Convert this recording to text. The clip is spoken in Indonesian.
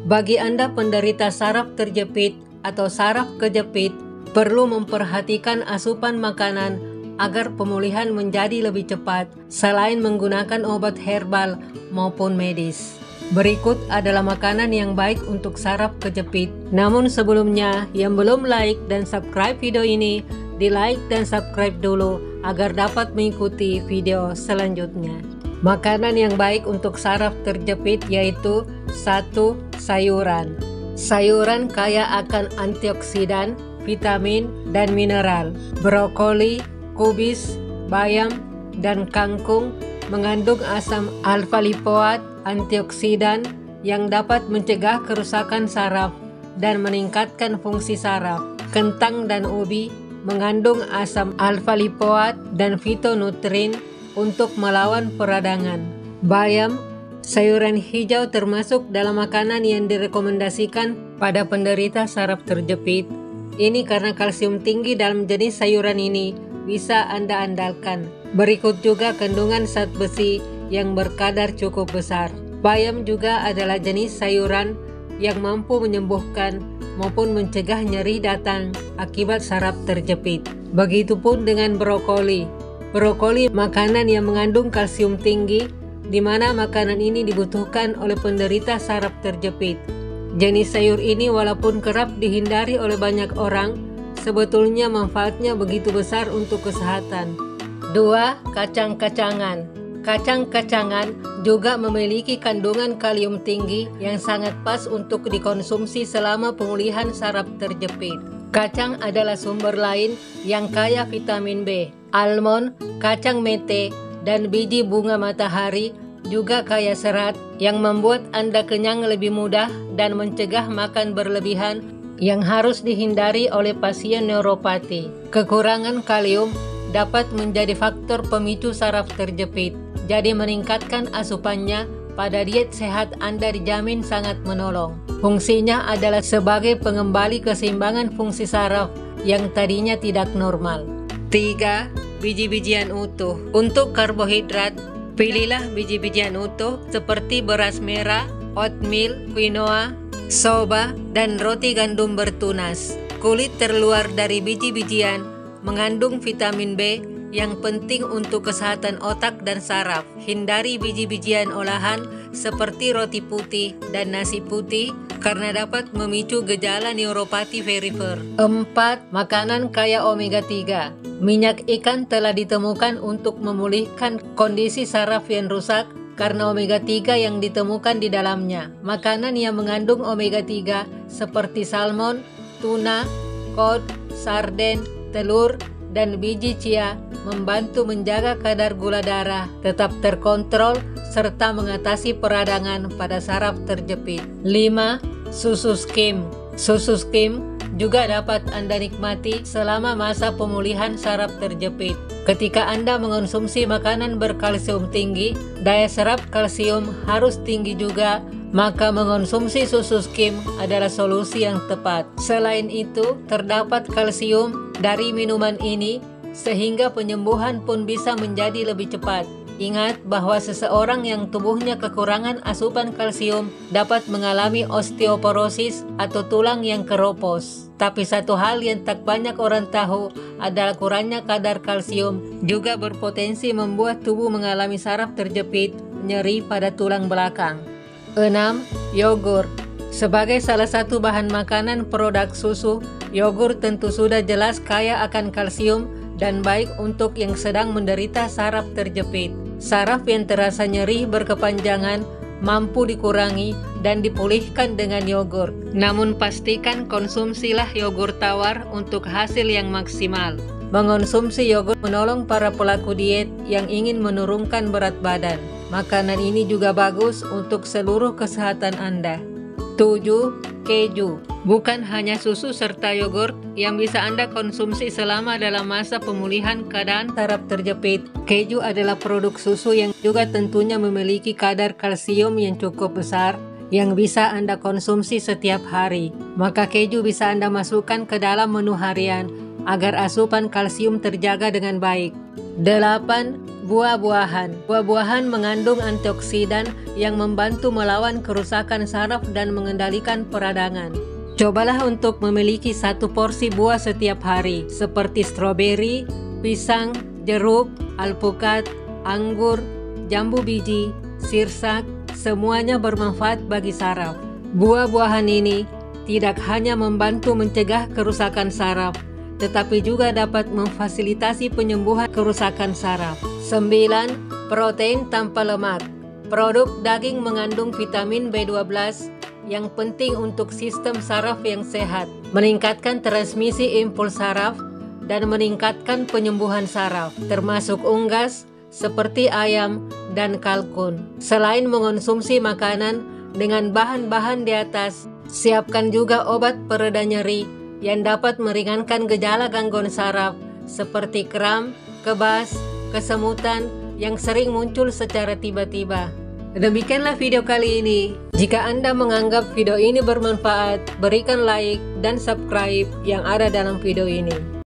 Bagi Anda penderita saraf terjepit atau saraf kejepit, perlu memperhatikan asupan makanan agar pemulihan menjadi lebih cepat selain menggunakan obat herbal maupun medis. Berikut adalah makanan yang baik untuk saraf kejepit. Namun sebelumnya, yang belum like dan subscribe video ini, di like dan subscribe dulu agar dapat mengikuti video selanjutnya. Makanan yang baik untuk saraf terjepit yaitu 1. Sayuran. Sayuran kaya akan antioksidan, vitamin, dan mineral. Brokoli, kubis, bayam, dan kangkung mengandung asam alfa-lipoat, antioksidan yang dapat mencegah kerusakan saraf dan meningkatkan fungsi saraf. Kentang dan ubi mengandung asam alfa-lipoat dan fitonutrien untuk melawan peradangan. Bayam, sayuran hijau termasuk dalam makanan yang direkomendasikan pada penderita saraf terjepit. Ini karena kalsium tinggi dalam jenis sayuran ini bisa Anda andalkan. Berikut juga kandungan zat besi yang berkadar cukup besar. Bayam juga adalah jenis sayuran yang mampu menyembuhkan maupun mencegah nyeri datang akibat saraf terjepit. Begitupun dengan brokoli. Brokoli makanan yang mengandung kalsium tinggi, di mana makanan ini dibutuhkan oleh penderita saraf terjepit. Jenis sayur ini walaupun kerap dihindari oleh banyak orang, sebetulnya manfaatnya begitu besar untuk kesehatan. 2. Kacang-kacangan. Kacang-kacangan juga memiliki kandungan kalium tinggi yang sangat pas untuk dikonsumsi selama pemulihan saraf terjepit. Kacang adalah sumber lain yang kaya vitamin B. Almond, kacang mete, dan biji bunga matahari juga kaya serat yang membuat Anda kenyang lebih mudah dan mencegah makan berlebihan yang harus dihindari oleh pasien neuropati. Kekurangan kalium dapat menjadi faktor pemicu saraf terjepit. Jadi meningkatkan asupannya pada diet sehat Anda dijamin sangat menolong. Fungsinya adalah sebagai pengembali keseimbangan fungsi saraf yang tadinya tidak normal. 3. Biji-bijian utuh. Untuk karbohidrat, pilihlah biji-bijian utuh seperti beras merah, oatmeal, quinoa, soba, dan roti gandum bertunas. Kulit terluar dari biji-bijian mengandung vitamin B yang penting untuk kesehatan otak dan saraf. Hindari biji-bijian olahan seperti roti putih dan nasi putih karena dapat memicu gejala neuropati perifer. 4. Makanan kaya omega 3. Minyak ikan telah ditemukan untuk memulihkan kondisi saraf yang rusak karena omega 3 yang ditemukan di dalamnya. Makanan yang mengandung omega 3 seperti salmon, tuna, cod, sarden, telur, dan biji chia membantu menjaga kadar gula darah tetap terkontrol serta mengatasi peradangan pada saraf terjepit. 5. Susu skim. Susu skim juga dapat Anda nikmati selama masa pemulihan saraf terjepit. Ketika Anda mengonsumsi makanan berkalsium tinggi, daya serap kalsium harus tinggi juga, maka mengonsumsi susu skim adalah solusi yang tepat. Selain itu, terdapat kalsium dari minuman ini sehingga penyembuhan pun bisa menjadi lebih cepat. Ingat bahwa seseorang yang tubuhnya kekurangan asupan kalsium dapat mengalami osteoporosis atau tulang yang keropos. Tapi satu hal yang tak banyak orang tahu adalah kurangnya kadar kalsium juga berpotensi membuat tubuh mengalami saraf terjepit, nyeri pada tulang belakang. 6. Yogurt. Sebagai salah satu bahan makanan produk susu, yogurt tentu sudah jelas kaya akan kalsium dan baik untuk yang sedang menderita saraf terjepit. Saraf yang terasa nyeri berkepanjangan mampu dikurangi dan dipulihkan dengan yogurt. Namun pastikan konsumsilah yogurt tawar untuk hasil yang maksimal. Mengonsumsi yogurt menolong para pelaku diet yang ingin menurunkan berat badan. Makanan ini juga bagus untuk seluruh kesehatan Anda. 7. Keju. Bukan hanya susu serta yogurt yang bisa Anda konsumsi selama dalam masa pemulihan keadaan saraf terjepit. Keju adalah produk susu yang juga tentunya memiliki kadar kalsium yang cukup besar yang bisa Anda konsumsi setiap hari. Maka keju bisa Anda masukkan ke dalam menu harian agar asupan kalsium terjaga dengan baik. 8. Buah-buahan. Buah-buahan mengandung antioksidan yang membantu melawan kerusakan saraf dan mengendalikan peradangan. Cobalah untuk memiliki 1 porsi buah setiap hari, seperti stroberi, pisang, jeruk, alpukat, anggur, jambu biji, sirsak, semuanya bermanfaat bagi saraf. Buah-buahan ini tidak hanya membantu mencegah kerusakan saraf, tetapi juga dapat memfasilitasi penyembuhan kerusakan saraf. 9. Protein tanpa lemak. Produk daging mengandung vitamin B12 yang penting untuk sistem saraf yang sehat, meningkatkan transmisi impuls saraf, dan meningkatkan penyembuhan saraf, termasuk unggas seperti ayam dan kalkun. Selain mengonsumsi makanan dengan bahan-bahan di atas, siapkan juga obat pereda nyeri yang dapat meringankan gejala gangguan saraf seperti kram, kebas, kesemutan yang sering muncul secara tiba-tiba. Demikianlah video kali ini. Jika Anda menganggap video ini bermanfaat, berikan like dan subscribe yang ada dalam video ini.